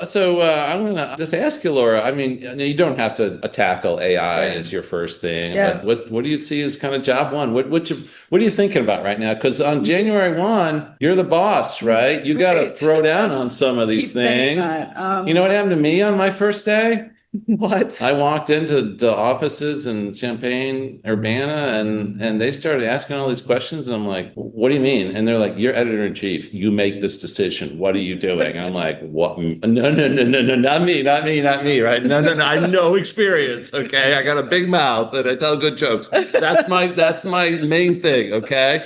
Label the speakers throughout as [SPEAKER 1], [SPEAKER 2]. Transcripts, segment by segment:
[SPEAKER 1] So I'm going to just ask you, Laura. I mean, you don't have to tackle AI
[SPEAKER 2] Right.
[SPEAKER 1] as your first thing,
[SPEAKER 2] Yeah.
[SPEAKER 1] but what do you see as kind of job one? What are you thinking about right now? Because on January 1, you're the boss, right? You got to
[SPEAKER 2] Great.
[SPEAKER 1] throw down on some of these
[SPEAKER 2] Keep saying
[SPEAKER 1] things.
[SPEAKER 2] that.
[SPEAKER 1] You know what happened to me on my first day?
[SPEAKER 2] What?
[SPEAKER 1] I walked into the offices in Champaign, Urbana, and they started asking all these questions, and I'm like, "What do you mean?" And they're like, "You're editor in chief. You make this decision. What are you doing?" And I'm like, "What? No, no, no, no, no, not me, not me, not me, right? No, no, no. I have no experience. Okay, I got a big mouth and I tell good jokes. That's my main thing. Okay."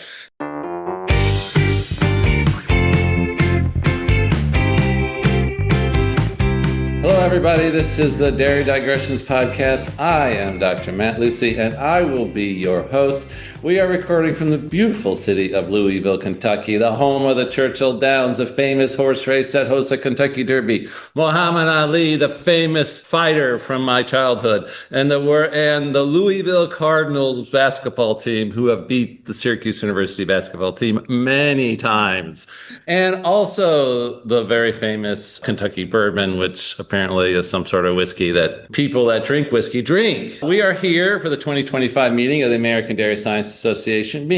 [SPEAKER 1] Hello, everybody. This is the Dairy Digressions podcast. I am Dr. Matt Lucy, and I will be your host. We are recording from the beautiful city of Louisville, Kentucky, the home of the Churchill Downs, the famous horse race that hosts the Kentucky Derby. Muhammad Ali, the famous fighter from my childhood, and the Louisville Cardinals basketball team, who have beat the Syracuse University basketball team many times, and also the very famous Kentucky bourbon, which apparently is some sort of whiskey that people that drink whiskey drink. We are here for the 2025 meeting of the American Dairy Science Association,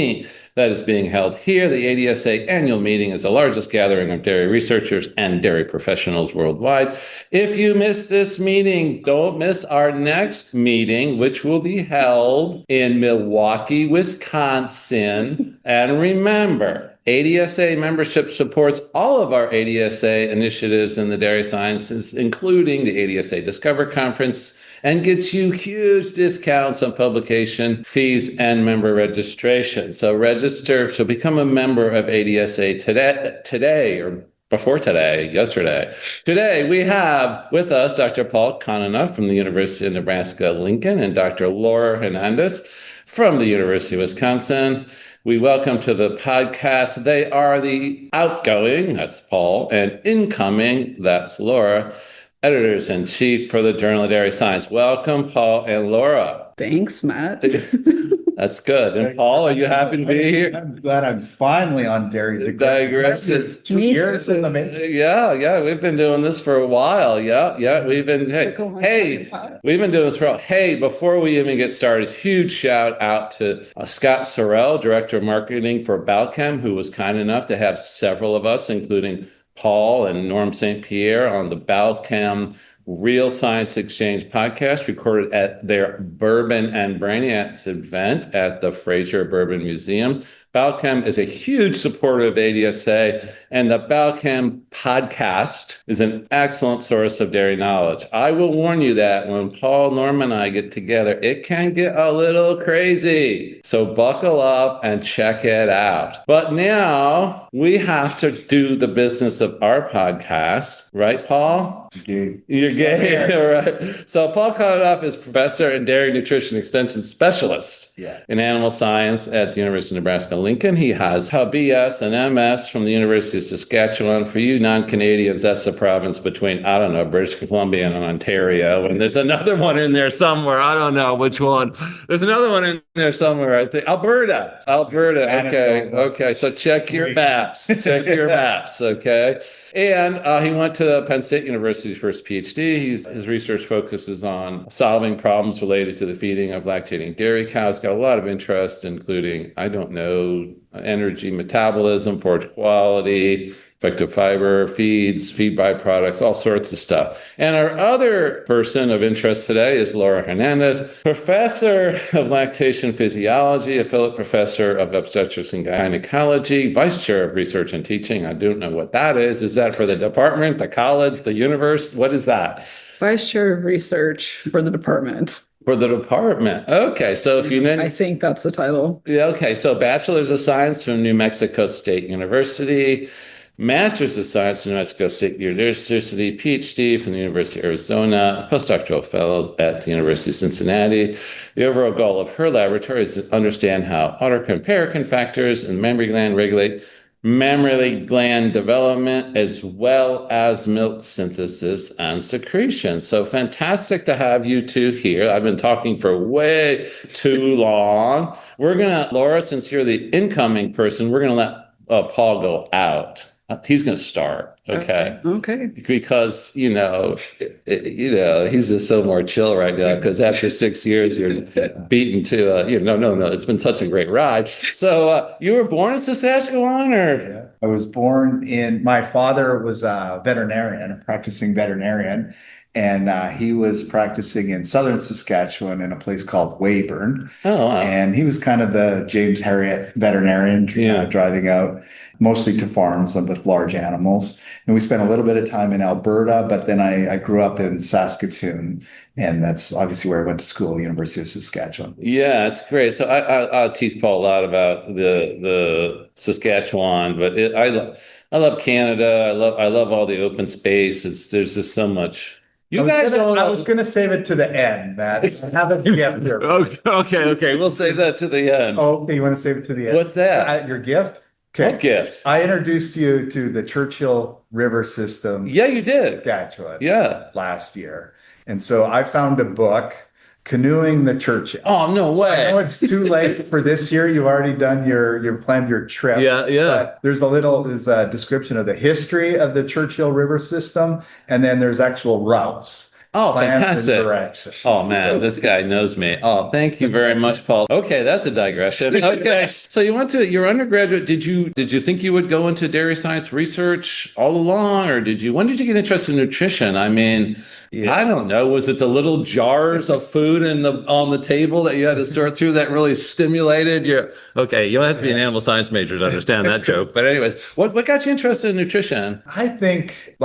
[SPEAKER 1] that is being held here. The ADSA annual meeting is the largest gathering of dairy researchers and dairy professionals worldwide. If you miss this meeting, don't miss our next meeting, which will be held in Milwaukee, Wisconsin. And remember, ADSA membership supports all of our ADSA initiatives in the dairy sciences, including the ADSA Discover Conference, and gets you huge discounts on publication fees and member registration. So become a member of ADSA today or before today, yesterday. Today, we have with us Dr. Paul Kononoff from the University of Nebraska, Lincoln, and Dr. Laura Hernandez from the University of Wisconsin. We welcome to the podcast. They are the outgoing, that's Paul, and incoming, that's Laura, editors in chief for the Journal of Dairy Science. Welcome, Paul and Laura.
[SPEAKER 2] Thanks, Matt.
[SPEAKER 1] That's good. And Paul, are you happy to be here?
[SPEAKER 3] I'm glad I'm finally on Dairy
[SPEAKER 1] Digressions.
[SPEAKER 3] 2 years in the making.
[SPEAKER 1] Yeah, we've been doing this for a while. Yeah, we've been, we've been doing this for a while. Hey, before we even get started, huge shout out to Scott Sorrell, Director of Marketing for Balchem, who was kind enough to have several of us, including Paul and Norm St. Pierre, on the Balchem Real Science Exchange podcast, recorded at their Bourbon and Brainiacs event at the Fraser Bourbon Museum. Balchem is a huge supporter of ADSA, and the Balchem podcast is an excellent source of dairy knowledge. I will warn you that when Paul, Norm, and I get together, it can get a little crazy. So buckle up and check it out. But now we have to do the business of our podcast, right, Paul? You're gay, all right. So Paul Kononoff is professor and dairy nutrition extension specialist in animal science at the University of Nebraska, Lincoln. He has a BS and MS from the University of Saskatchewan. For you non-Canadians, that's the province between, I don't know, British Columbia and Ontario. And there's another one in there somewhere. I don't know which one. There's another one in there somewhere, I think. Alberta. Okay. So check your maps. Okay. And he went to Penn State University for his PhD. His research focuses on solving problems related to the feeding of lactating dairy cows. Got a lot of interest, including, energy metabolism, forage quality, effective fiber, feeds, feed byproducts, all sorts of stuff. And our other person of interest today is Laura Hernandez, professor of lactation physiology, affiliate professor of obstetrics and gynecology, vice chair of research and teaching. I don't know what that is. Is that for the department, the college, the universe? What is that?
[SPEAKER 2] Vice chair of research for the department.
[SPEAKER 1] For the department. Okay. So if you
[SPEAKER 2] I think that's the title.
[SPEAKER 1] Yeah. Okay. So bachelor's of science from New Mexico State University, master's of science from New Mexico State University, PhD from the University of Arizona, postdoctoral fellow at the University of Cincinnati. The overall goal of her laboratory is to understand how autocrine paracrine factors in the mammary gland regulate mammary gland development, as well as milk synthesis and secretion. So fantastic to have you two here. I've been talking for way too long. Laura, since you're the incoming person, we're going to let Paul go out. he's going to start. Okay.
[SPEAKER 2] Okay.
[SPEAKER 1] Because, he's just so more chill right now because after 6 years, you're beaten to, no. It's been such a great ride. So you were born in Saskatchewan or?
[SPEAKER 3] Yeah. I was born my father was a practicing veterinarian, and he was practicing in southern Saskatchewan in a place called Weyburn.
[SPEAKER 1] Oh, wow.
[SPEAKER 3] And he was kind of the James Herriot veterinarian, driving out mostly to farms with large animals. And we spent a little bit of time in Alberta, but then I grew up in Saskatoon, and that's obviously where I went to school, University of Saskatchewan.
[SPEAKER 1] Yeah, it's great. So I'll teach Paul a lot about the Saskatchewan, but I love Canada. I love all the open space. There's just so much. I
[SPEAKER 3] was gonna save it to the end, Matt. Have it here.
[SPEAKER 1] Okay. We'll save that to the end.
[SPEAKER 3] Oh, okay. You want to save it to the end?
[SPEAKER 1] What's that?
[SPEAKER 3] Your gift? Okay.
[SPEAKER 1] What gift?
[SPEAKER 3] I introduced you to the Churchill River system.
[SPEAKER 1] Yeah, you did.
[SPEAKER 3] Saskatchewan.
[SPEAKER 1] Yeah.
[SPEAKER 3] Last year. And so I found a book, Canoeing the Churchill.
[SPEAKER 1] Oh, no way.
[SPEAKER 3] I know it's too late for this year. You've already done you've planned your trip.
[SPEAKER 1] Yeah.
[SPEAKER 3] But there's a description of the history of the Churchill River system, and then there's actual routes.
[SPEAKER 1] Oh, fantastic. Oh, man, this guy knows me. Oh, thank you very much, Paul. Okay, that's a digression. Okay. So you went to your undergraduate. Did you think you would go into dairy science research all along, or when did you get interested in nutrition? I mean, I don't know. Was it the little jars of food on the table that you had to sort through that really stimulated you? Okay, you don't have to be an animal science major to understand that joke. But anyways, what got you interested in nutrition?
[SPEAKER 3] I think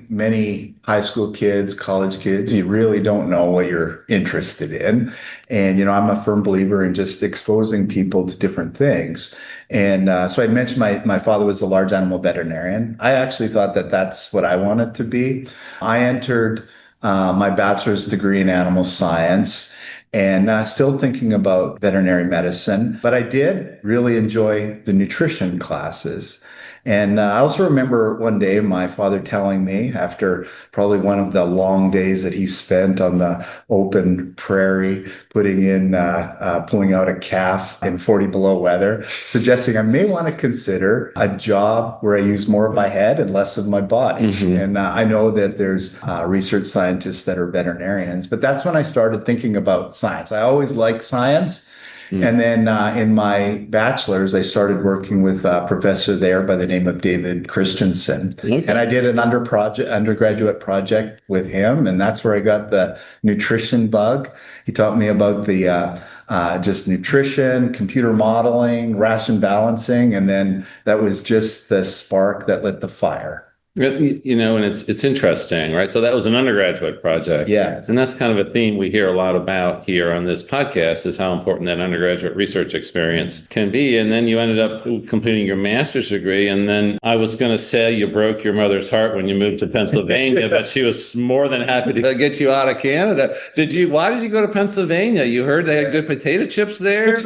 [SPEAKER 3] many high school kids, college kids, you really don't know what you're interested in. And, I'm a firm believer in just exposing people to different things. And so I mentioned my father was a large animal veterinarian. I actually thought that that's what I wanted to be. I entered my bachelor's degree in animal science and still thinking about veterinary medicine. But I did really enjoy the nutrition classes. And I also remember one day my father telling me, after probably one of the long days that he spent on the open prairie, pulling out a calf in 40 below weather, suggesting I may want to consider a job where I use more of my head and less of my body. Mm-hmm. And I know that there's research scientists that are veterinarians, but that's when I started thinking about science. I always liked science. And then in my bachelor's, I started working with a professor there by the name of David Christensen. Okay. And I did an undergraduate project with him, and that's where I got the nutrition bug. He taught me about the just nutrition, computer modeling, ration balancing, and then that was just the spark that lit the fire.
[SPEAKER 1] And it's interesting, right? So that was an undergraduate project.
[SPEAKER 3] Yes.
[SPEAKER 1] And that's kind of a theme we hear a lot about here on this podcast is how important that undergraduate research experience can be. And then you ended up completing your master's degree. And then I was going to say you broke your mother's heart when you moved to Pennsylvania, but she was more than happy to get you out of Canada. Why did you go to Pennsylvania? You heard they had good potato chips there?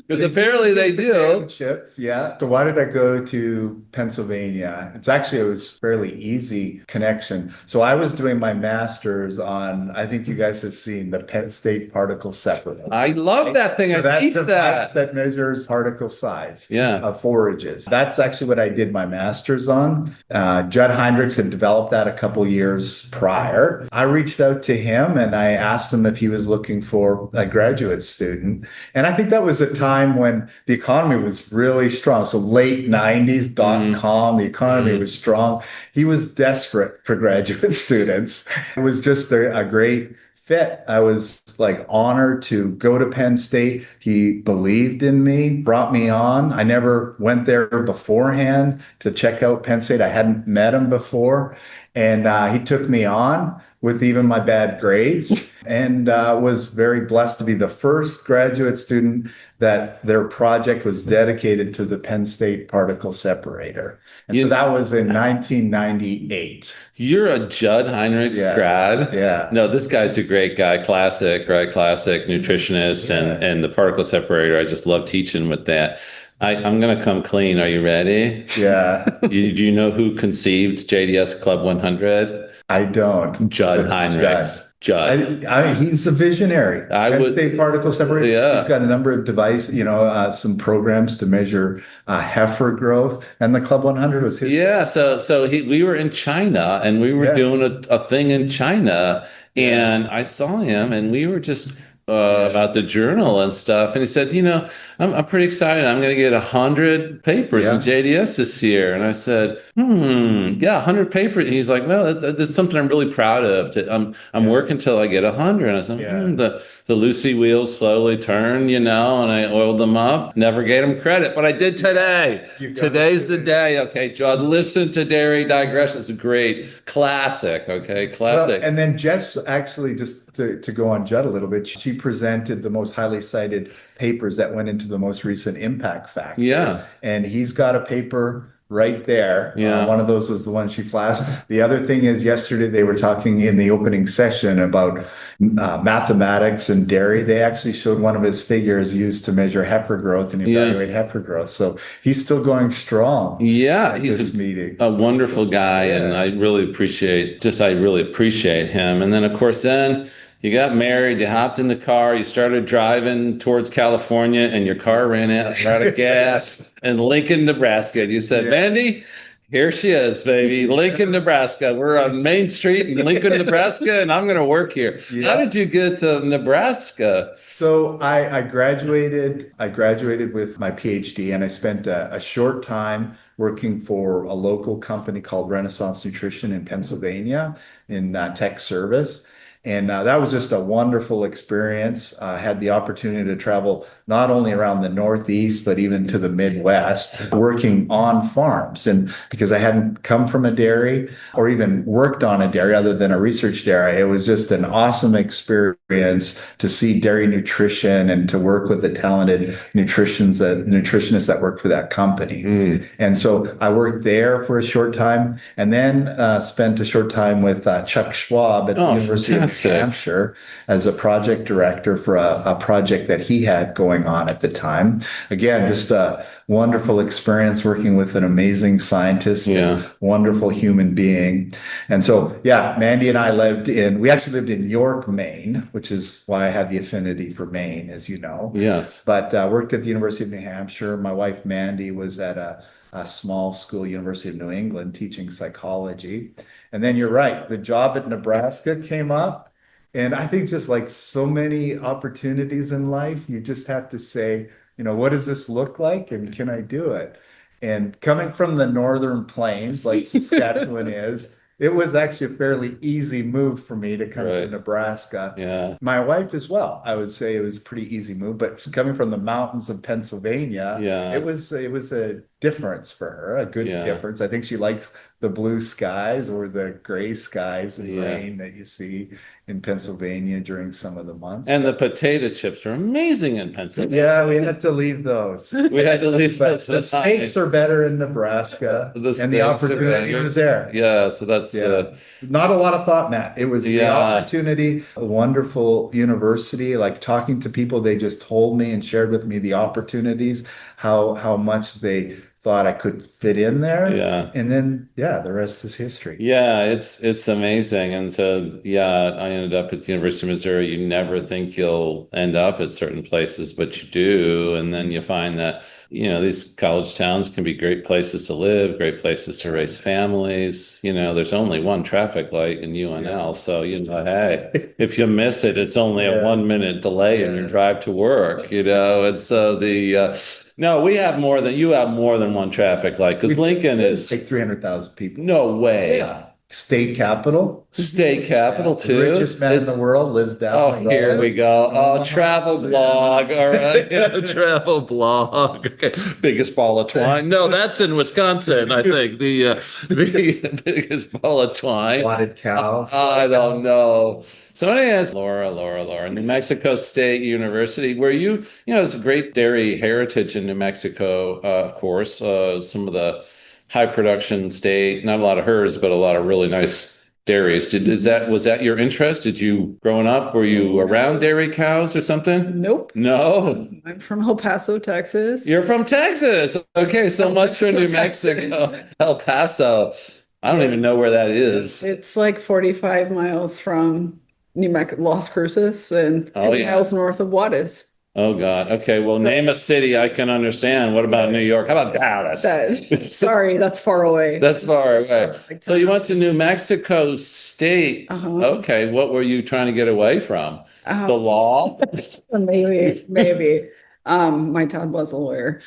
[SPEAKER 1] Because apparently they do.
[SPEAKER 3] Chips, yeah. So why did I go to Pennsylvania? It was fairly easy connection. So I was doing my master's on, I think you guys have seen the Penn State particle separator.
[SPEAKER 1] I love that thing.
[SPEAKER 3] So I hate that. That measures particle size of forages. That's actually what I did my master's on. Judd Heinrichs had developed that a couple years prior. I reached out to him and I asked him if he was looking for a graduate student. And I think that was a time when the economy was really strong. So late 90s, .com, the economy was strong. He was desperate for graduate students. It was just a great fit. I was honored to go to Penn State. He believed in me, brought me on. I never went there beforehand to check out Penn State. I hadn't met him before. And he took me on with even my bad grades and was very blessed to be the first graduate student that their project was dedicated to the Penn State particle separator. And so that was in 1998.
[SPEAKER 1] You're a Judd Heinrichs grad?
[SPEAKER 3] Yeah.
[SPEAKER 1] No, this guy's a great guy. Classic, right? Classic nutritionist and the particle separator. I just love teaching with that. I'm going to come clean. Are you ready?
[SPEAKER 3] Yeah.
[SPEAKER 1] Do you know who conceived JDS Club 100?
[SPEAKER 3] I don't.
[SPEAKER 1] Judd Heinrichs. Judd.
[SPEAKER 3] He's a visionary. State particle separation.
[SPEAKER 1] Yeah.
[SPEAKER 3] He's got a number of devices, some programs to measure heifer growth, and the Club 100 was his.
[SPEAKER 1] Yeah. So we were in China, and we were doing a thing in China, and I saw him, and we were just about the journal and stuff, and he said, I'm pretty excited. I'm going to get 100 papers in JDS this year, and I said, 100 papers. And he's like, well, that's something I'm really proud of. I'm working till I get 100. And I said, the Lucy wheels slowly turn, and I oiled them up. Never gave him credit, but I did today. Today's the day. Okay, Judd, listen to Dairy Digressions. It's a great classic. Okay, classic.
[SPEAKER 3] Well, and then Jess, actually, just to go on Judd a little bit, she presented the most highly cited papers that went into the most recent impact factor.
[SPEAKER 1] Yeah.
[SPEAKER 3] And he's got a paper right there.
[SPEAKER 1] Yeah.
[SPEAKER 3] One of those was the one she flashed. The other thing is, yesterday they were talking in the opening session about mathematics and dairy. They actually showed one of his figures used to measure heifer growth and evaluate heifer growth. So he's still going strong.
[SPEAKER 1] Yeah,
[SPEAKER 3] he's meeting.
[SPEAKER 1] A wonderful guy, and I really appreciate him. And then, of course, you got married, you hopped in the car, you started driving towards California, and your car ran out of gas in Lincoln, Nebraska. And you said, Mandy, here she is, baby. Lincoln, Nebraska. We're on Main Street in Lincoln, Nebraska, and I'm going to work here. Yeah. How did you get to Nebraska?
[SPEAKER 3] So I graduated with my PhD, and I spent a short time working for a local company called Renaissance Nutrition in Pennsylvania in tech service. And that was just a wonderful experience. I had the opportunity to travel not only around the Northeast, but even to the Midwest, working on farms. And because I hadn't come from a dairy or even worked on a dairy other than a research dairy, it was just an awesome experience to see dairy nutrition and to work with the talented nutritionists that work for that company. And so I worked there for a short time, and then spent a short time with Chuck Schwab at the University of Hampshire as a project director for a project that he had going on at the time. Again, just a wonderful experience working with an amazing scientist, wonderful human being. And so, Mandy and I we actually lived in York, Maine, which is why I have the affinity for Maine, as you know.
[SPEAKER 1] Yes.
[SPEAKER 3] But worked at the University of New Hampshire. My wife, Mandy, was at a small school, University of New England, teaching psychology. And then you're right, the job at Nebraska came up. And I think just like so many opportunities in life, you just have to say, what does this look like? And can I do it? And coming from the Northern Plains, like Saskatchewan is, it was actually a fairly easy move for me to come to Nebraska.
[SPEAKER 1] Yeah.
[SPEAKER 3] My wife as well. I would say it was a pretty easy move, but coming from the mountains of Pennsylvania, it was a difference for her, a good difference. I think she likes the blue skies or the gray skies and rain that you see in Pennsylvania during some of the months.
[SPEAKER 1] And the potato chips are amazing in Pennsylvania.
[SPEAKER 3] Yeah, we had to leave those. The steaks are better in Nebraska, and the opportunity was there.
[SPEAKER 1] Yeah, so that's
[SPEAKER 3] not a lot of thought, Matt. It was the opportunity, a wonderful university, like talking to people, they just told me and shared with me the opportunities, how much they thought I could fit in there.
[SPEAKER 1] Yeah.
[SPEAKER 3] And then, the rest is history.
[SPEAKER 1] Yeah, it's amazing. And so, I ended up at the University of Missouri. You never think you'll end up at certain places, but you do. And then you find that, these college towns can be great places to live, great places to raise families. There's only one traffic light in UNL. So, hey, if you miss it, it's only a 1 minute delay in your drive to work, And so no, you have more than one traffic light, because Lincoln is
[SPEAKER 3] like 300,000 people.
[SPEAKER 1] No way.
[SPEAKER 3] Yeah. State capital.
[SPEAKER 1] State capital too.
[SPEAKER 3] The richest man in the world lives down the road.
[SPEAKER 1] Here we go. Travel blog. All right. Travel blog. Okay. Biggest ball of twine. No, that's in Wisconsin, I think. The biggest ball of twine.
[SPEAKER 3] Wadded cows.
[SPEAKER 1] I don't know. So I asked Laura, New Mexico State University, where it's a great dairy heritage in New Mexico, of course. Some of the high production state, not a lot of herds, but a lot of really nice dairies. Was that your interest? Did you, growing up, were you around dairy cows or something?
[SPEAKER 2] Nope.
[SPEAKER 1] No.
[SPEAKER 2] I'm from El Paso, Texas.
[SPEAKER 1] You're from Texas. Okay, so much for New Mexico. El Paso. I don't even know where that is.
[SPEAKER 2] It's like 45 miles from Las Cruces and 50 miles north of Juarez.
[SPEAKER 1] Oh God. Okay. Well, name a city I can understand. What about New York? How about Dallas?
[SPEAKER 2] Sorry, that's far away.
[SPEAKER 1] That's far away. So you went to New Mexico State. Okay. What were you trying to get away from? The law?
[SPEAKER 2] Maybe. My dad was a lawyer.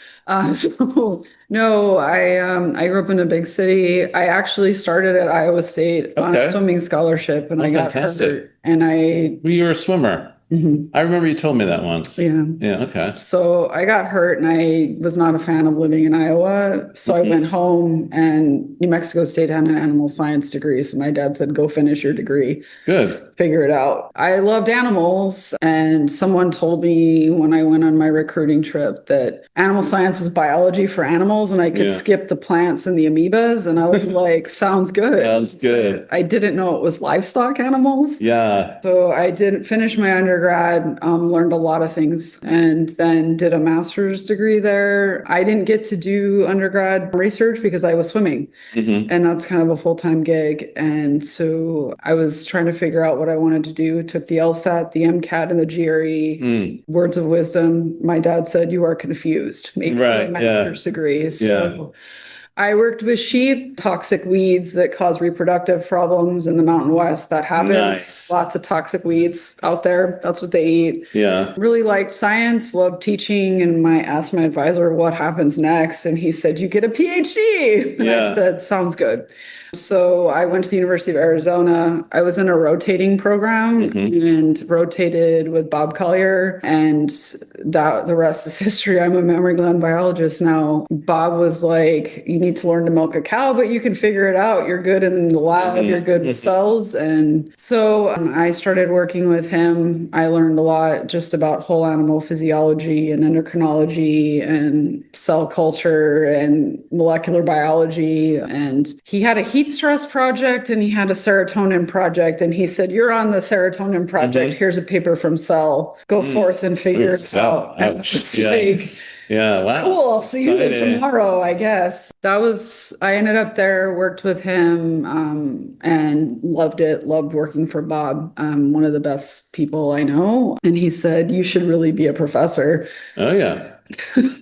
[SPEAKER 2] So no, I grew up in a big city. I actually started at Iowa State on a swimming scholarship, and I got hurt. And
[SPEAKER 1] you were a swimmer. I remember you told me that once.
[SPEAKER 2] Yeah.
[SPEAKER 1] Yeah. Okay.
[SPEAKER 2] So I got hurt and I was not a fan of living in Iowa. So I went home, and New Mexico State had an animal science degree. So my dad said, go finish your degree.
[SPEAKER 1] Good.
[SPEAKER 2] Figure it out. I loved animals. And someone told me when I went on my recruiting trip that animal science was biology for animals and I could skip the plants and the amoebas. And I was like, sounds good.
[SPEAKER 1] Sounds good.
[SPEAKER 2] I didn't know it was livestock animals.
[SPEAKER 1] Yeah.
[SPEAKER 2] So I didn't finish my undergrad, learned a lot of things, and then did a master's degree there. I didn't get to do undergrad research because I was swimming, and that's kind of a full-time gig. And so I was trying to figure out what I wanted to do. Took the LSAT, the MCAT, and the GRE. Words of wisdom. My dad said, "You are confused. Make a master's degree." So I worked with sheep, toxic weeds that cause reproductive problems in the Mountain West. That happens.
[SPEAKER 1] Nice.
[SPEAKER 2] Lots of toxic weeds out there. That's what they eat.
[SPEAKER 1] Yeah.
[SPEAKER 2] Really liked science, loved teaching. And I asked my advisor, what happens next? And he said, you get a PhD. And I said, sounds good. So I went to the University of Arizona. I was in a rotating program and rotated with Bob Collier, and the rest is history. I'm a mammary gland biologist now. Bob was like, you need to learn to milk a cow, but you can figure it out. You're good in the lab. You're good with cells. And so I started working with him. I learned a lot just about whole animal physiology and endocrinology and cell culture and molecular biology. And he had a heat stress project and he had a serotonin project, and he said, you're on the serotonin project. Here's a paper from Cell. Go forth and figure it out.
[SPEAKER 1] Yeah, wow.
[SPEAKER 2] Cool. I'll see you tomorrow, I guess. I ended up there, worked with him, and loved it. Loved working for Bob, one of the best people I know. And he said, you should really be a professor.
[SPEAKER 1] Oh, yeah.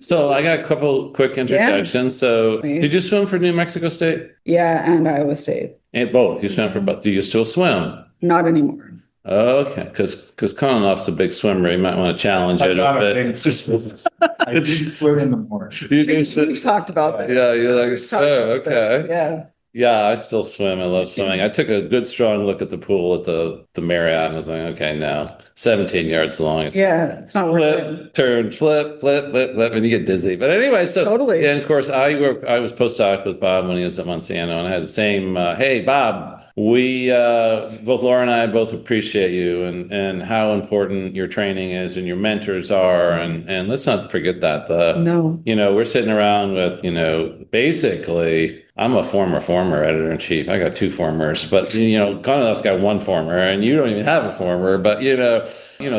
[SPEAKER 1] So I got a couple quick introductions. So did you swim for New Mexico State?
[SPEAKER 2] Yeah, and Iowa State.
[SPEAKER 1] And both. You swam for both. Do you still swim?
[SPEAKER 2] Not anymore.
[SPEAKER 1] Okay, because Kononoff's a big swimmer. You might want to challenge it a bit.
[SPEAKER 3] I do swim in the morning.
[SPEAKER 2] We've talked about this.
[SPEAKER 1] Yeah, you're like, okay.
[SPEAKER 2] Yeah.
[SPEAKER 1] Yeah, I still swim. I love swimming. I took a good strong look at the pool at the Marriott and I was like, okay, now 17 yards long.
[SPEAKER 2] It's not worth it.
[SPEAKER 1] Turn, flip, and you get dizzy. But anyway, so
[SPEAKER 2] totally.
[SPEAKER 1] And of course, I was postdoc with Bob when he was at Monsanto, and I had the same. Hey, Bob, we both Laura and I both appreciate you and how important your training is and your mentors are, and let's not forget that. We're sitting around with basically. I'm a former editor-in-chief. I got two formers, but Kononoff's got one former, and you don't even have a former. But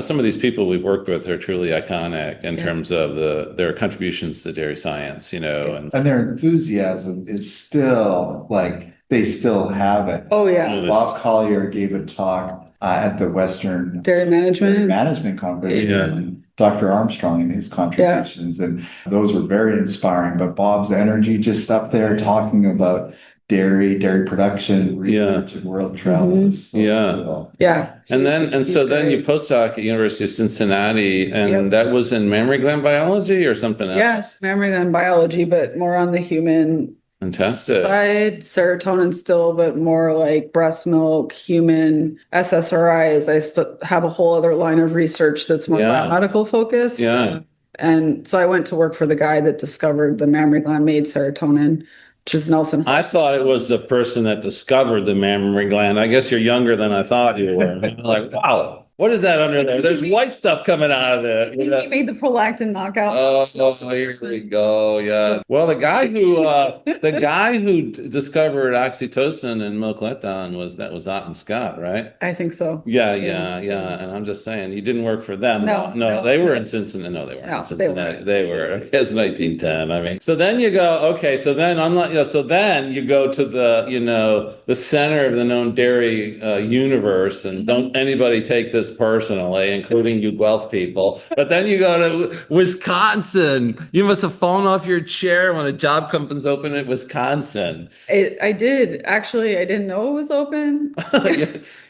[SPEAKER 1] some of these people we've worked with are truly iconic in terms of their contributions to dairy science. And
[SPEAKER 3] their enthusiasm is still like they still have it.
[SPEAKER 2] Oh yeah.
[SPEAKER 3] Bob Collier gave a talk at the Western
[SPEAKER 2] Dairy Management
[SPEAKER 3] Conference. Dr. Armstrong and his contributions, and those were very inspiring. But Bob's energy just up there talking about dairy production, research, and world travels.
[SPEAKER 1] Cool.
[SPEAKER 2] Yeah.
[SPEAKER 1] And then you postdoc at University of Cincinnati, and that was in mammary gland biology or something else?
[SPEAKER 2] Yes, mammary gland biology, but more on the human.
[SPEAKER 1] Fantastic.
[SPEAKER 2] Side, serotonin still, but more like breast milk, human SSRIs. I still have a whole other line of research that's more biomedical focused.
[SPEAKER 1] Yeah.
[SPEAKER 2] And so I went to work for the guy that discovered the mammary gland made serotonin, which is Nelson.
[SPEAKER 1] I thought it was the person that discovered the mammary gland. I guess you're younger than I thought you were. Like, wow. What is that under there? There's white stuff coming out of it.
[SPEAKER 2] He made the prolactin knockout.
[SPEAKER 1] Oh, here we go. Yeah. Well, the guy who discovered oxytocin and milk letdown was Otten Scott, right?
[SPEAKER 2] I think so.
[SPEAKER 1] Yeah. And I'm just saying, you didn't work for them.
[SPEAKER 2] No.
[SPEAKER 1] They were in Cincinnati. No, they weren't in Cincinnati. They were. It's 1910. I mean, so then you go, okay. So then then you go to the center of the known dairy universe, and don't anybody take this personally, including you Guelph people. But then you go to Wisconsin. You must have fallen off your chair when a job comes open in Wisconsin.
[SPEAKER 2] I did. Actually, I didn't know it was open.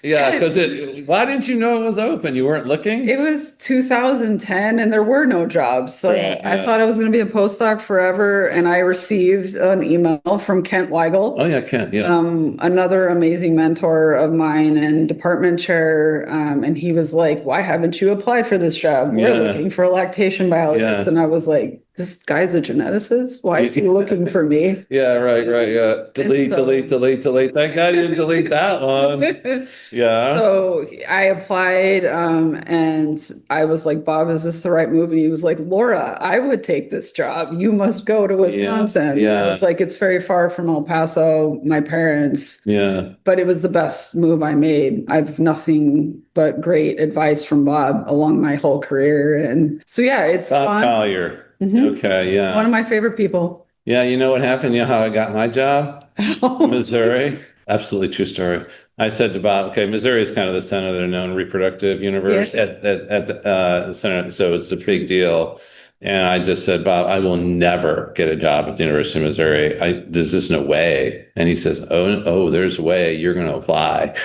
[SPEAKER 1] Yeah, because why didn't you know it was open? You weren't looking?
[SPEAKER 2] It was 2010 and there were no jobs. So I thought I was going to be a postdoc forever. And I received an email from Kent Weigel.
[SPEAKER 1] Oh, yeah, Kent. Yeah.
[SPEAKER 2] Another amazing mentor of mine and department chair. And he was like, why haven't you applied for this job? We're looking for a lactation biologist. Yeah. And I was like, this guy's a geneticist? Why is he looking for me?
[SPEAKER 1] Yeah, right. Yeah. Delete. Thank God you didn't delete that one. Yeah.
[SPEAKER 2] So I applied and I was like, Bob, is this the right move? And he was like, Laura, I would take this job. You must go to Wisconsin. Yeah. I was like, it's very far from El Paso, my parents.
[SPEAKER 1] Yeah.
[SPEAKER 2] But it was the best move I made. I've nothing but great advice from Bob along my whole career. And so, yeah, it's fun.
[SPEAKER 1] Collier. Mm-hmm. Okay, yeah.
[SPEAKER 2] One of my favorite people.
[SPEAKER 1] Yeah, you know what happened? You know how I got my job? Missouri. Absolutely true story. I said to Bob, okay, Missouri is kind of the center of their known reproductive universe at the center, so it's a big deal. And I just said, Bob, I will never get a job at the University of Missouri. There's just no way. And he says, oh, there's a way. You're going to apply.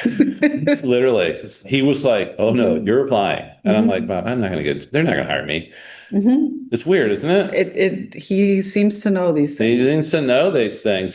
[SPEAKER 1] Literally. He was like, oh, no, you're applying. And I'm like, Bob, they're not going to hire me. Mm-hmm. It's weird, isn't it?
[SPEAKER 2] He seems to know these things.
[SPEAKER 1] He seems to know these things,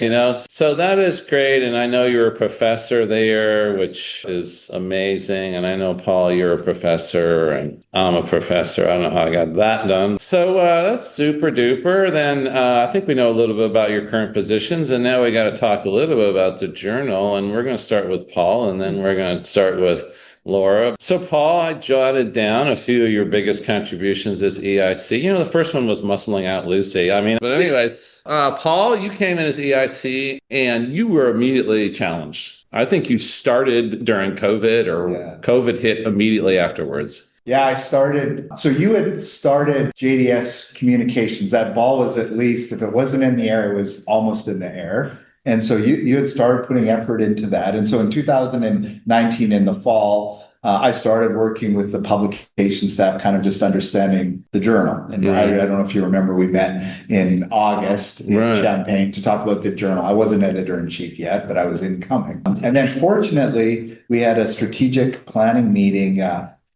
[SPEAKER 1] So that is great. And I know you're a professor there, which is amazing. And I know, Paul, you're a professor and I'm a professor. I don't know how I got that done. So that's super duper. Then I think we know a little bit about your current positions. And now we got to talk a little bit about the journal. And we're going to start with Paul, and then we're going to start with Laura. So, Paul, I jotted down a few of your biggest contributions as EIC. The first one was muscling out Lucy. But anyways, Paul, you came in as EIC and you were immediately challenged. I think you started during COVID, or COVID hit immediately afterwards.
[SPEAKER 3] Yeah, I started. So you had started JDS Communications. That ball was, at least, if it wasn't in the air, it was almost in the air. And so you had started putting effort into that. And so in 2019, in the fall, I started working with the publication staff, kind of just understanding the journal. And I don't know if you remember, we met in August in Champaign to talk about the journal. I wasn't editor-in-chief yet, but I was incoming. And then fortunately, we had a strategic planning meeting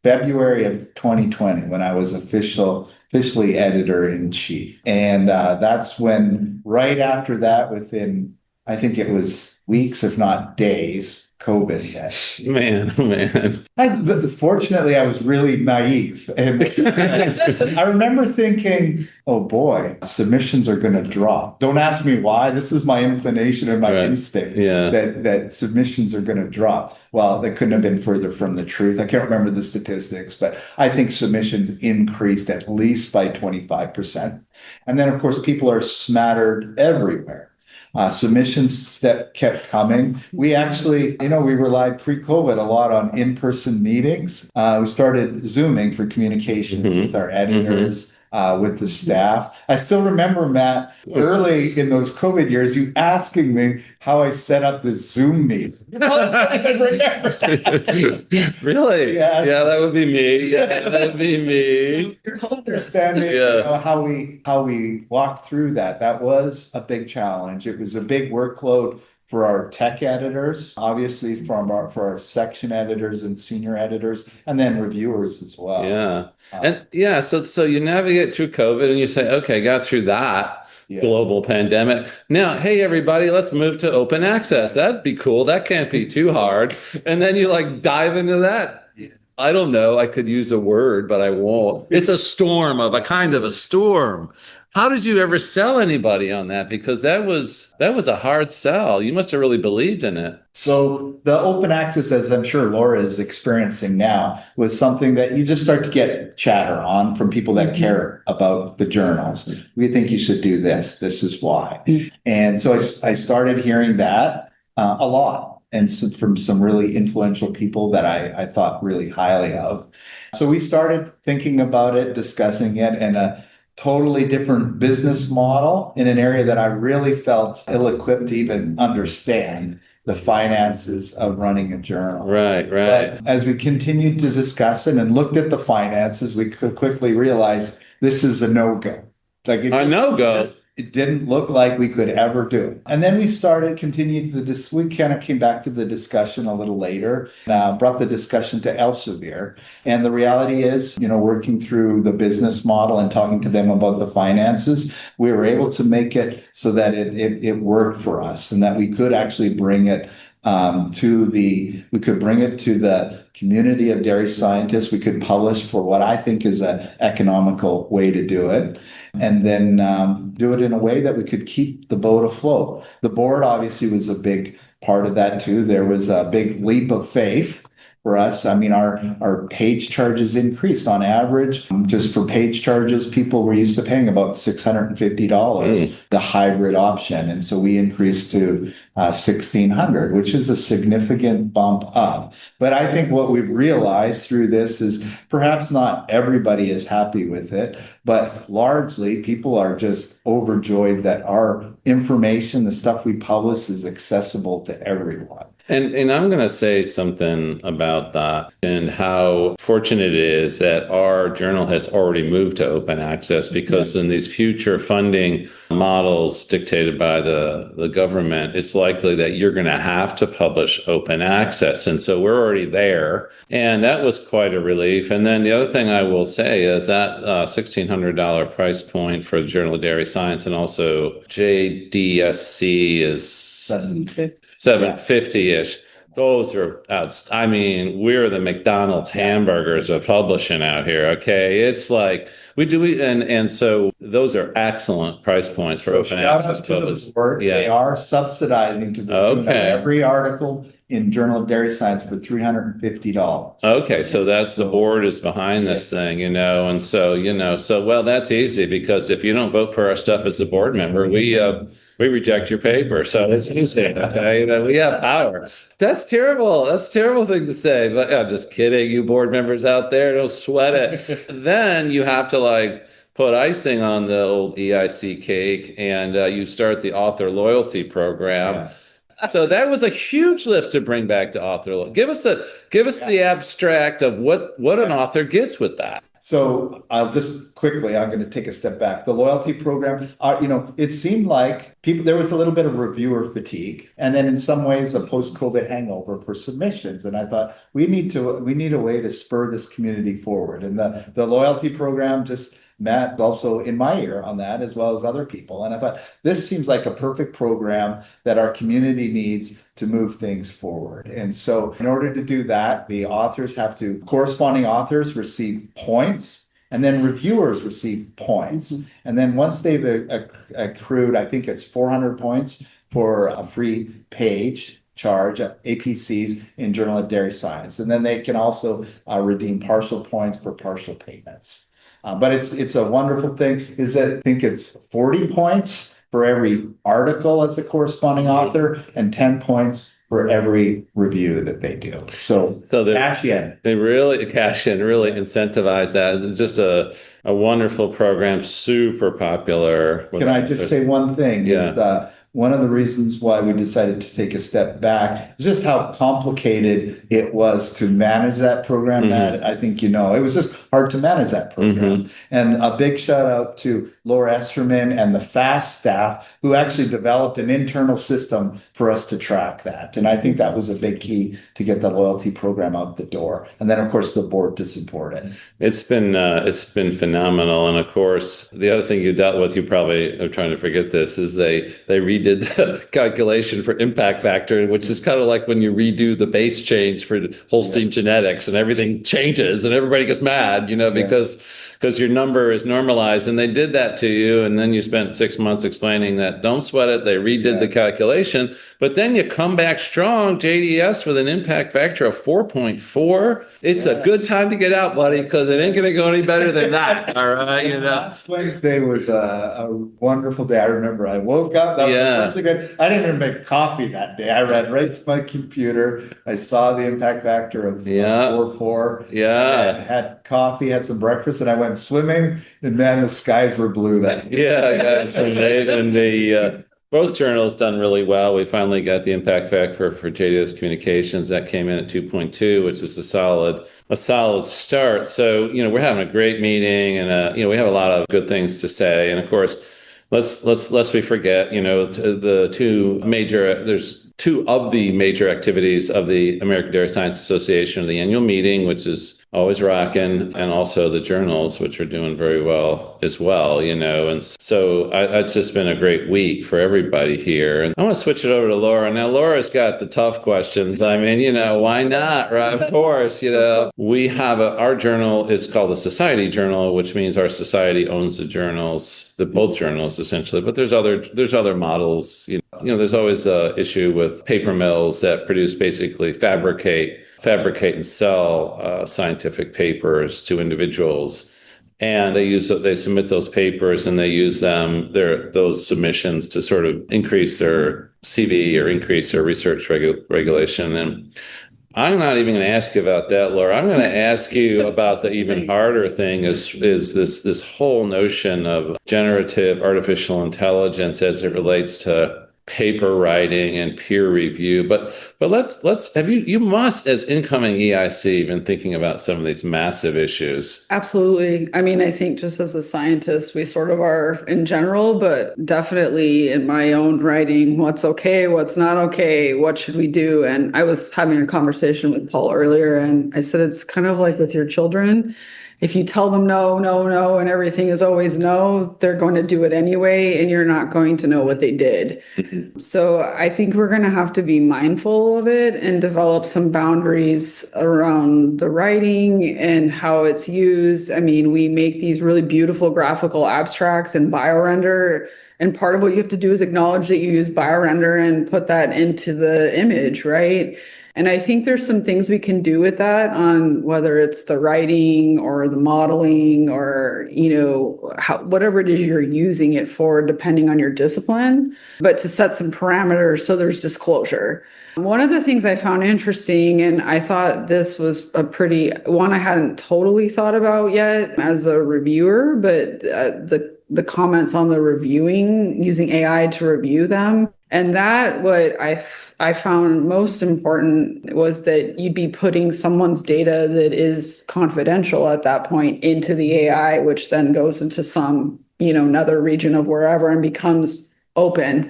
[SPEAKER 3] February of 2020, when I was officially editor-in-chief. And that's when, right after that, within, I think it was weeks, if not days, COVID hit.
[SPEAKER 1] Man.
[SPEAKER 3] Fortunately, I was really naive. And I remember thinking, oh boy, submissions are going to drop. Don't ask me why. This is my inclination and my instinct that submissions are going to drop. Well, that couldn't have been further from the truth. I can't remember the statistics, but I think submissions increased at least by 25%. And then, of course, people are smattered everywhere. Submissions that kept coming. We actually, we relied pre-COVID a lot on in-person meetings. We started Zooming for communications with our editors, with the staff. I still remember, Matt, early in those COVID years, you asking me how I set up the Zoom meet. I remember that.
[SPEAKER 1] Really? Yeah, that would be me. Yeah, that would be me.
[SPEAKER 3] So understanding how we walked through that. That was a big challenge. It was a big workload for our tech editors, obviously for our section editors and senior editors, and then reviewers as well.
[SPEAKER 1] So you navigate through COVID and you say, okay, got through that global pandemic. Now, hey, everybody, let's move to open access. That'd be cool. That can't be too hard. And then you dive into that I don't know. I could use a word, but I won't. It's a storm of a kind of a storm. How did you ever sell anybody on that? Because that was a hard sell. You must have really believed in it.
[SPEAKER 3] So the open access, as I'm sure Laura is experiencing now, was something that you just start to get chatter on from people that care about the journals. We think you should do this. This is why. And so I started hearing that a lot. And so from some really influential people that I thought really highly of. So we started thinking about it, discussing it, and a totally different business model in an area that I really felt ill-equipped to even understand the finances of running a journal.
[SPEAKER 1] Right.
[SPEAKER 3] But as we continued to discuss it and looked at the finances, we could quickly realize this is a no-go. Like
[SPEAKER 1] A no-go?
[SPEAKER 3] It didn't look like we could ever do it. And then we continued we kind of came back to the discussion a little later, brought the discussion to Elsevier. And the reality is, working through the business model and talking to them about the finances, we were able to make it so that it worked for us and that we could actually bring it to the community of dairy scientists. We could publish for what I think is an economical way to do it, and then do it in a way that we could keep the boat afloat. The board obviously was a big part of that too. There was a big leap of faith for us. I mean, our page charges increased on average. Just for page charges, people were used to paying about $650, the hybrid option. And so we increased to $1,600, which is a significant bump up. But I think what we've realized through this is perhaps not everybody is happy with it, but largely people are just overjoyed that our information, the stuff we publish, is accessible to everyone.
[SPEAKER 1] And I'm going to say something about that and how fortunate it is that our journal has already moved to open access, because in these future funding models dictated by the government, it's likely that you're going to have to publish open access. And so we're already there. And that was quite a relief. And then the other thing I will say is that $1,600 price point for the Journal of Dairy Science, and also JDSC is $750-ish. Those are we're the McDonald's hamburgers of publishing out here. Okay. It's like and so those are excellent price points for open access publishing.
[SPEAKER 3] They are subsidizing to the tune of every article in Journal of Dairy Science for $350.
[SPEAKER 1] Okay, so that's the board is behind this thing, and so well, that's easy, because if you don't vote for our stuff as a board member, we reject your paper. So it's easy. Okay, we have power. That's terrible. That's a terrible thing to say, but I'm just kidding. You board members out there, don't sweat it. Then you have to put icing on the old EIC cake, and you start the author loyalty program. Yeah. So that was a huge lift to bring back to author. Give us the abstract of what an author gets with that.
[SPEAKER 3] So I'll just quickly, I'm going to take a step back. The loyalty program, it seemed like there was a little bit of reviewer fatigue, and then in some ways a post-COVID hangover for submissions. And I thought we need a way to spur this community forward. And the loyalty program Matt also in my ear on that, as well as other people. And I thought this seems like a perfect program that our community needs to move things forward. And so in order to do that, the corresponding authors receive points, and then reviewers receive points. Mm-hmm. And then once they've accrued, I think it's 400 points for a free page charge, APCs in Journal of Dairy Science. And then they can also redeem partial points for partial payments. But it's a wonderful thing. I think it's 40 points for every article as a corresponding author, and 10 points for every review that they do. So cash in.
[SPEAKER 1] They really incentivize that. It's just a wonderful program, super popular.
[SPEAKER 3] Can I just say one thing?
[SPEAKER 1] Yeah.
[SPEAKER 3] One of the reasons why we decided to take a step back is just how complicated it was to manage that program. Mm-hmm. That I think it was just hard to manage that program. Mm-hmm. And a big shout out to Laura Esterman and the FAST staff who actually developed an internal system for us to track that. And I think that was a big key to get the loyalty program out the door. And then, of course, the board to support it.
[SPEAKER 1] It's been phenomenal. And of course, the other thing you dealt with, you probably are trying to forget this, is they redid the calculation for impact factor, which is kind of like when you redo the base change for Holstein genetics and everything changes and everybody gets mad, because your number is normalized, and they did that to you, and then you spent 6 months explaining that don't sweat it. They redid the calculation, but then you come back strong, JDS, with an impact factor of 4.4. It's a good time to get out, buddy, because it ain't going to go any better than that. All right,
[SPEAKER 3] Last Wednesday was a wonderful day. I remember I woke up. That was the first thing I didn't even make coffee that day. I ran right to my computer. I saw the impact factor of 4.4.
[SPEAKER 1] Yeah.
[SPEAKER 3] I had coffee, had some breakfast, and I went swimming, and then the skies were blue that day.
[SPEAKER 1] And both journals done really well. We finally got the impact factor for JDS Communications that came in at 2.2, which is a solid start. So we're having a great meeting, and we have a lot of good things to say. And of course, lest we forget, there's two of the major activities of the American Dairy Science Association: the annual meeting, which is always rocking, and also the journals, which are doing very well as well, and so it's just been a great week for everybody here. And I want to switch it over to Laura. Now, Laura's got the tough questions. I mean, why not, right? Of course, we have our journal is called the Society Journal, which means our society owns the journals, both journals essentially, but there's other models. There's always a issue with paper mills that produce basically fabricate and sell scientific papers to individuals, and they submit those papers, and they use those submissions to sort of increase their CV or increase their research regulation. And I'm not even going to ask you about that, Laura. I'm going to ask you about the even harder thing is this whole notion of generative artificial intelligence as it relates to paper writing and peer review. But let's have you must, as incoming EIC, been thinking about some of these massive issues.
[SPEAKER 2] Absolutely. I mean, I think just as a scientist, we sort of are in general, but definitely in my own writing, what's okay, what's not okay, what should we do? And I was having a conversation with Paul earlier, and I said, it's kind of like with your children. If you tell them no, no, no, and everything is always no, they're going to do it anyway, and you're not going to know what they did. Mm-hmm. So I think we're going to have to be mindful of it and develop some boundaries around the writing and how it's used. I mean, we make these really beautiful graphical abstracts in BioRender, and part of what you have to do is acknowledge that you use BioRender and put that into the image, right? And I think there's some things we can do with that on whether it's the writing or the modeling or, whatever it is you're using it for, depending on your discipline, but to set some parameters so there's disclosure. One of the things I found interesting, and I thought this was one I hadn't totally thought about yet as a reviewer, but the comments on the reviewing, using AI to review them. And that what I found most important was that you'd be putting someone's data that is confidential at that point into the AI, which then goes into some, another region of wherever and becomes open.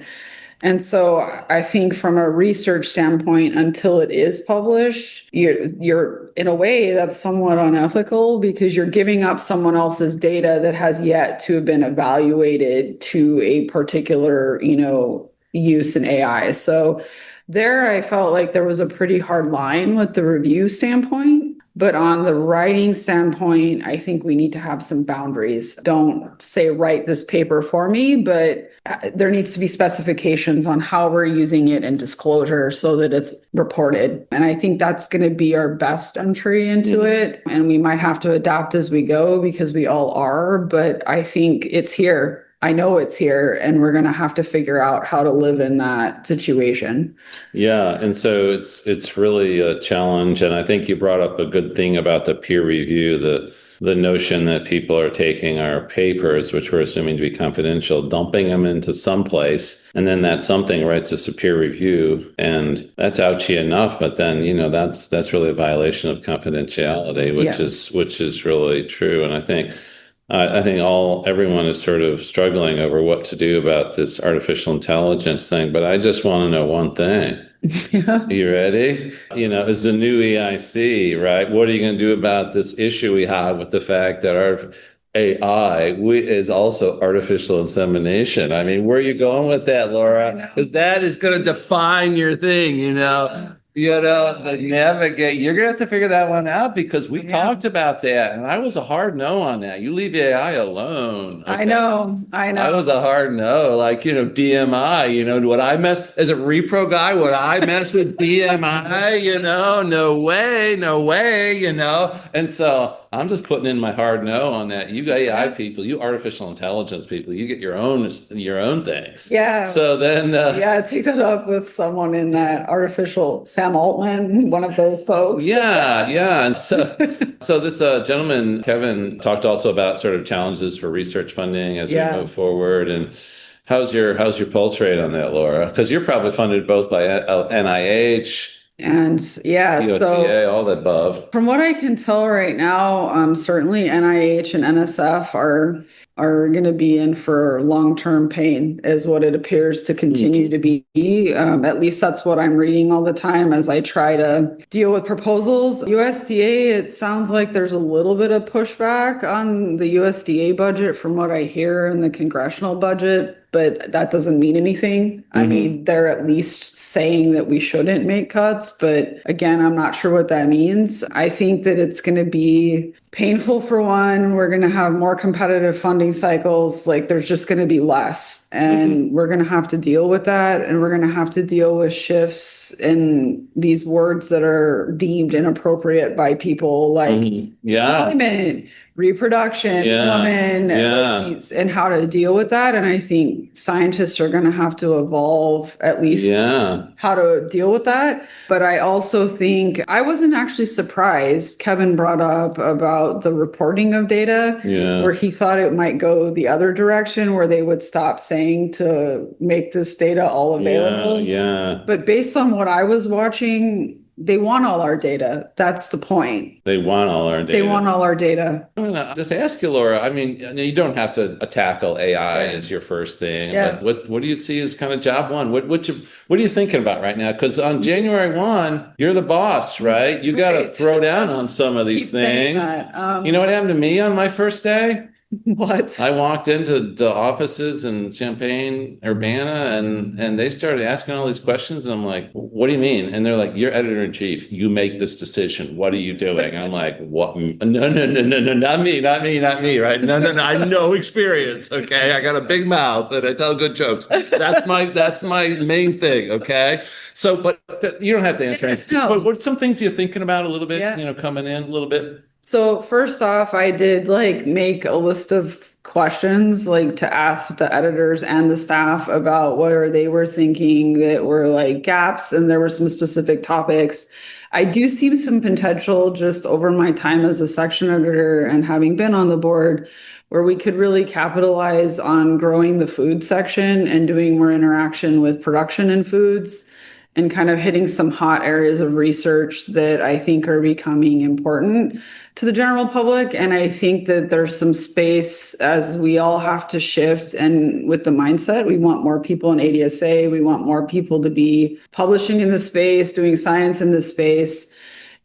[SPEAKER 2] And so I think from a research standpoint, until it is published, you're in a way that's somewhat unethical because you're giving up someone else's data that has yet to have been evaluated to a particular, use in AI. So there, I felt like there was a pretty hard line with the review standpoint. But on the writing standpoint, I think we need to have some boundaries. Don't say, write this paper for me, but there needs to be specifications on how we're using it and disclosure so that it's reported. And I think that's going to be our best entry into it. And we might have to adapt as we go because we all are, but I think it's here. I know it's here, and we're going to have to figure out how to live in that situation.
[SPEAKER 1] Yeah, and so it's really a challenge. And I think you brought up a good thing about the peer review, the notion that people are taking our papers, which we're assuming to be confidential, dumping them into some place, and then that something writes us a peer review, and that's ouchy enough. But then that's really a violation of confidentiality, which is really true. And I think I think everyone is sort of struggling over what to do about this artificial intelligence thing, but I just want to know one thing.
[SPEAKER 2] Yeah.
[SPEAKER 1] You ready? As the new EIC, right? What are you going to do about this issue we have with the fact that our AI is also artificial insemination? I mean, where are you going with that, Laura? Because that is going to define your thing, the navigate. You're going to have to figure that one out because we talked about that. And I was a hard no on that. You leave the AI alone. Okay?
[SPEAKER 2] I know.
[SPEAKER 1] I was a hard no. Like, DMI, would I mess as a repro guy? Would I mess with DMI? No way. And so I'm just putting in my hard no on that. You AI people, you artificial intelligence people, you get your own thing.
[SPEAKER 2] Yeah.
[SPEAKER 1] So then,
[SPEAKER 2] take that up with someone in that artificial Sam Altman, one of those folks.
[SPEAKER 1] Yeah. And so this gentleman, Kevin, talked also about sort of challenges for research funding as we move forward. And how's your pulse rate on that, Laura? Because you're probably funded both by NIH.
[SPEAKER 2] And
[SPEAKER 1] USDA, all the above.
[SPEAKER 2] From what I can tell right now, certainly NIH and NSF are going to be in for long-term pain, is what it appears to continue to be. At least that's what I'm reading all the time as I try to deal with proposals. USDA, it sounds like there's a little bit of pushback on the USDA budget from what I hear in the congressional budget. But that doesn't mean anything. I mean, they're at least saying that we shouldn't make cuts. But again, I'm not sure what that means. I think that it's going to be painful for one. We're going to have more competitive funding cycles. Like there's just going to be less. And we're going to have to deal with that. And we're going to have to deal with shifts in these words that are deemed inappropriate by people like climate, reproduction, women, and how to deal with that. And I think scientists are going to have to evolve at least how to deal with that. But I also think I wasn't actually surprised. Kevin brought up about the reporting of data where he thought it might go the other direction, where they would stop saying to make this data all available. But based on what I was watching, they want all our data. That's the point.
[SPEAKER 1] They want all our data.
[SPEAKER 2] They want all our data.
[SPEAKER 1] I'm gonna just ask you, Laura. I mean, you don't have to tackle AI as your first thing. But what do you see as kind of job one? What are you thinking about right now? Because on January 1, you're the boss, right? You got to throw down on some of these things. You know what happened to me on my first day?
[SPEAKER 2] What?
[SPEAKER 1] I walked into the offices in Champaign, Urbana, and they started asking all these questions. And I'm like, what do you mean? And they're like, you're editor-in-chief. You make this decision. What are you doing? And I'm like, what? No, not me, right? No. I have no experience, okay? I got a big mouth and I tell good jokes. That's my main thing, okay? So, but you don't have to answer anything. No. But what some things you're thinking about a little bit, coming in a little bit?
[SPEAKER 2] So first off, I did make a list of questions to ask the editors and the staff about where they were thinking that were gaps, and there were some specific topics. I do see some potential just over my time as a section editor and having been on the board where we could really capitalize on growing the food section and doing more interaction with production in foods, and kind of hitting some hot areas of research that I think are becoming important to the general public. And I think that there's some space as we all have to shift. And with the mindset, we want more people in ADSA. We want more people to be publishing in the space, doing science in this space.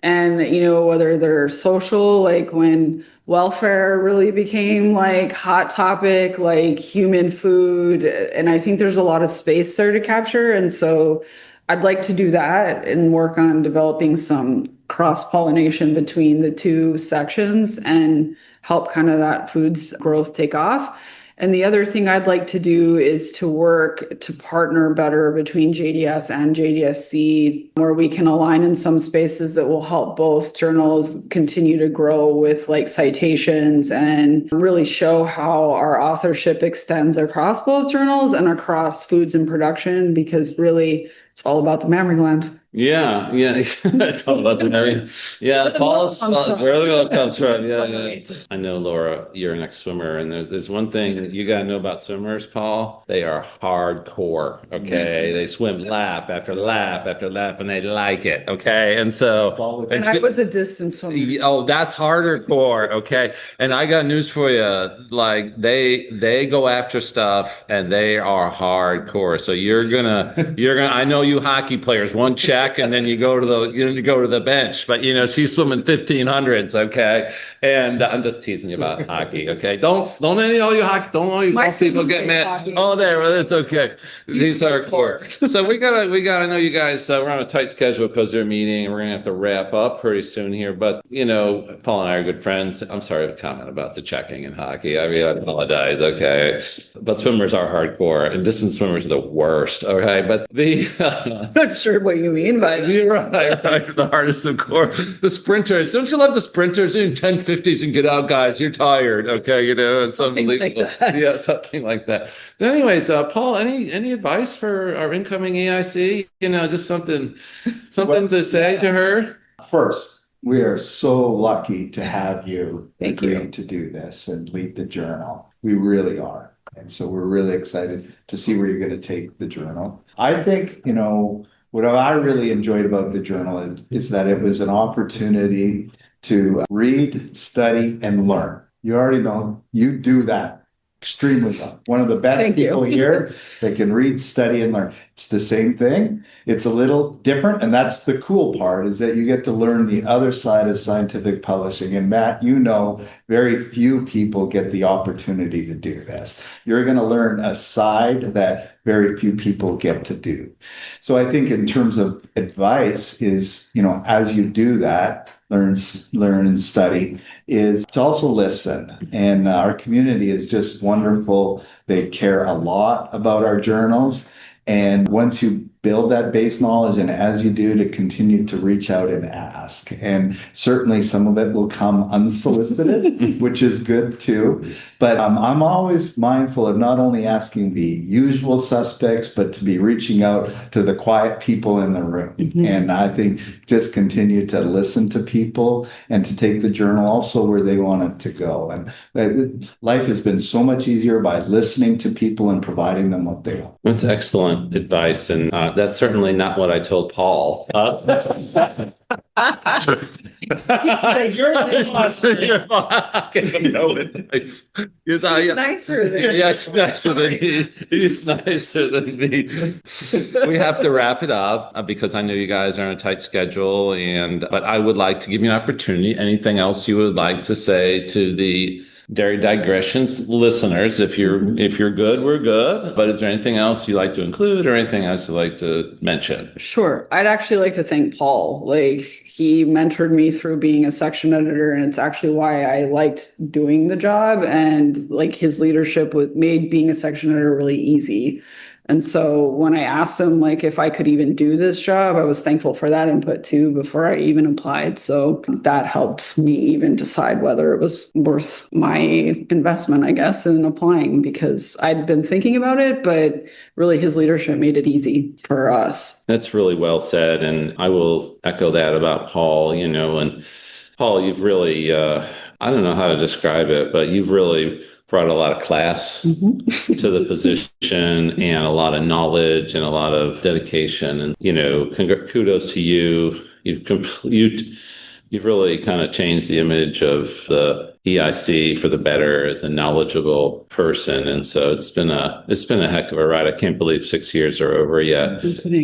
[SPEAKER 2] And, whether they're social, when welfare really became hot topic, human food. And I think there's a lot of space there to capture. And so I'd like to do that and work on developing some cross-pollination between the two sections and help kind of that foods growth take off. And the other thing I'd like to do is to work to partner better between JDS and JDSC, where we can align in some spaces that will help both journals continue to grow with citations and really show how our authorship extends across both journals and across foods and production, because really it's all about the mammary gland.
[SPEAKER 1] Yeah, yeah. It's all about the name. Yeah, Paul's where the love comes from. Yeah, yeah. I know, Laura, you're an ex-swimmer, and there's one thing that you got to know about swimmers, Paul. They are hardcore, okay? They swim lap after lap after lap, and they like it, okay? And so...
[SPEAKER 2] And I was a distance swimmer.
[SPEAKER 1] Oh, that's harder core, okay? And I got news for you. Like, they go after stuff, and they are hardcore. So you're gonna, I know you hockey players, one check, and then you go to the bench. But she's swimming 1500s, okay? And I'm just teasing you about hockey, okay? Don't any all you hockey, don't all you people get mad. Hockey. Oh, there, well, it's okay. These are core. So we gotta. I know you guys. We're on a tight schedule because they're meeting, and we're gonna have to wrap up pretty soon here. But Paul and I are good friends. I'm sorry to comment about the checking in hockey. I mean, I apologize. Okay, but swimmers are hardcore, and distance swimmers are the worst. Okay, but
[SPEAKER 2] I'm not sure what you mean by that.
[SPEAKER 1] You're right. It's the hardest of course. The sprinters. Don't you love the sprinters in 1050s and get out, guys? You're tired. Okay, it's unbelievable. Like that. Yeah, something like that. But anyways, Paul, any advice for our incoming EIC? Just something to say to her.
[SPEAKER 3] First, we are so lucky to have you agree to do this and lead the journal. We really are. And so we're really excited to see where you're going to take the journal. I think, what I really enjoyed about the journal is that it was an opportunity to read, study, and learn. You already know you do that extremely well. One of the best people here that can read, study, and learn. It's the same thing. It's a little different, and that's the cool part, is that you get to learn the other side of scientific publishing. And Matt, very few people get the opportunity to do this. You're going to learn a side that very few people get to do. So I think in terms of advice is, as you do that, learn and study, is to also listen. And our community is just wonderful. They care a lot about our journals. And once you build that base knowledge, and as you do, to continue to reach out and ask. And certainly some of it will come unsolicited, which is good too. But I'm always mindful of not only asking the usual suspects, but to be reaching out to the quiet people in the room. Mm-hmm. And I think just continue to listen to people and to take the journal also where they want it to go. And life has been so much easier by listening to people and providing them what they want.
[SPEAKER 1] That's excellent advice. And that's certainly not what I told Paul.
[SPEAKER 2] You're the boss.
[SPEAKER 1] He's
[SPEAKER 2] nicer than
[SPEAKER 1] me. Yes, nicer than me. He's nicer than me. We have to wrap it up because I know you guys are on a tight schedule, but I would like to give you an opportunity. Anything else you would like to say to the Dairy Digressions listeners? If you're good, we're good. But is there anything else you'd like to include or anything else you'd like to mention?
[SPEAKER 2] Sure. I'd actually like to thank Paul. He mentored me through being a section editor, and it's actually why I liked doing the job. And his leadership made being a section editor really easy. And so when I asked him if I could even do this job, I was thankful for that input too before I even applied. So that helped me even decide whether it was worth my investment, I guess, in applying, because I'd been thinking about it, but really his leadership made it easy for us.
[SPEAKER 1] That's really well said. And I will echo that about Paul, and Paul, you've really, I don't know how to describe it, but you've really brought a lot of class to the position and a lot of knowledge and a lot of dedication. And, kudos to you. You've really kind of changed the image of the EIC for the better as a knowledgeable person. And so it's been a heck of a ride. I can't believe 6 years are over yet.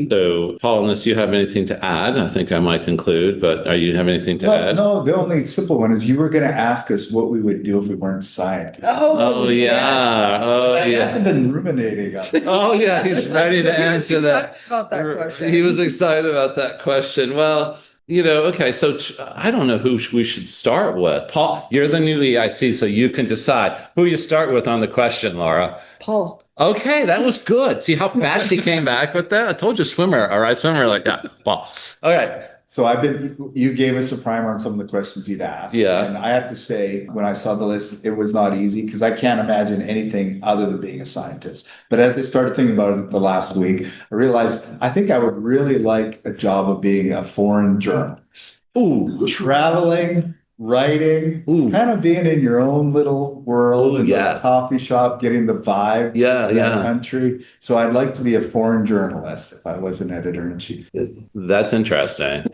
[SPEAKER 1] So Paul, unless you have anything to add, I think I might conclude, but are you have anything to add?
[SPEAKER 3] No, the only simple one is you were going to ask us what we would do if we weren't scientists.
[SPEAKER 1] Oh yeah. Yes. Oh yeah.
[SPEAKER 3] I've been ruminating on it.
[SPEAKER 1] Oh yeah. He's ready to answer that.
[SPEAKER 2] About that question.
[SPEAKER 1] He was excited about that question. Well, okay, so I don't know who we should start with. Paul, you're the new EIC, so you can decide who you start with on the question, Laura.
[SPEAKER 2] Paul.
[SPEAKER 1] Okay, that was good. See how fast she came back with that? I told you swimmer, all right? Swimmer, yeah, Paul. All right.
[SPEAKER 3] So you gave us a primer on some of the questions you'd asked.
[SPEAKER 1] Yeah.
[SPEAKER 3] And I have to say, when I saw the list, it was not easy because I can't imagine anything other than being a scientist. But as I started thinking about it the last week, I realized I think I would really like a job of being a foreign journalist.
[SPEAKER 1] Ooh.
[SPEAKER 3] Traveling, writing, kind of being in your own little world in a coffee shop, getting the vibe of that country. So I'd like to be a foreign journalist if I was an editor-in-chief.
[SPEAKER 1] That's interesting.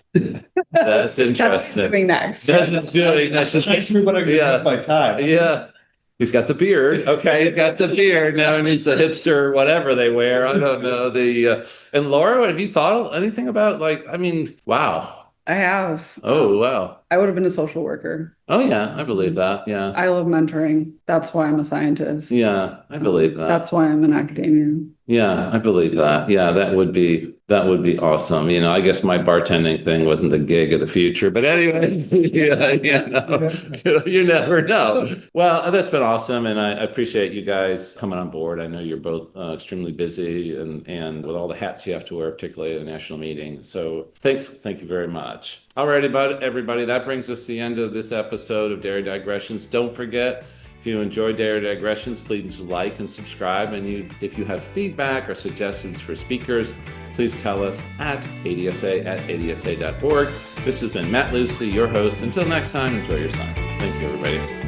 [SPEAKER 1] That's interesting.
[SPEAKER 2] That's doing next.
[SPEAKER 1] That's doing next.
[SPEAKER 3] That's actually what I'm going to use my time.
[SPEAKER 1] Yeah. He's got the beard. Okay, he's got the beard. Now he needs a hipster, whatever they wear. I don't know. And Laura, have you thought anything about wow.
[SPEAKER 2] I have.
[SPEAKER 1] Oh, wow.
[SPEAKER 2] I would have been a social worker.
[SPEAKER 1] Oh, yeah, I believe that. Yeah.
[SPEAKER 2] I love mentoring. That's why I'm a scientist.
[SPEAKER 1] Yeah, I believe that.
[SPEAKER 2] That's why I'm in academia.
[SPEAKER 1] Yeah, I believe that. Yeah, that would be awesome. I guess my bartending thing wasn't the gig of the future, but anyway, you never know. Well, that's been awesome, and I appreciate you guys coming on board. I know you're both extremely busy and with all the hats you have to wear, particularly at a national meeting. So thank you very much. All right, everybody, that brings us to the end of this episode of Dairy Digressions. Don't forget, if you enjoyed Dairy Digressions, please like and subscribe. And if you have feedback or suggestions for speakers, please tell us at ADSA@adsa.org. This has been Matt Lucy, your host. Until next time, enjoy your science. Thank you, everybody.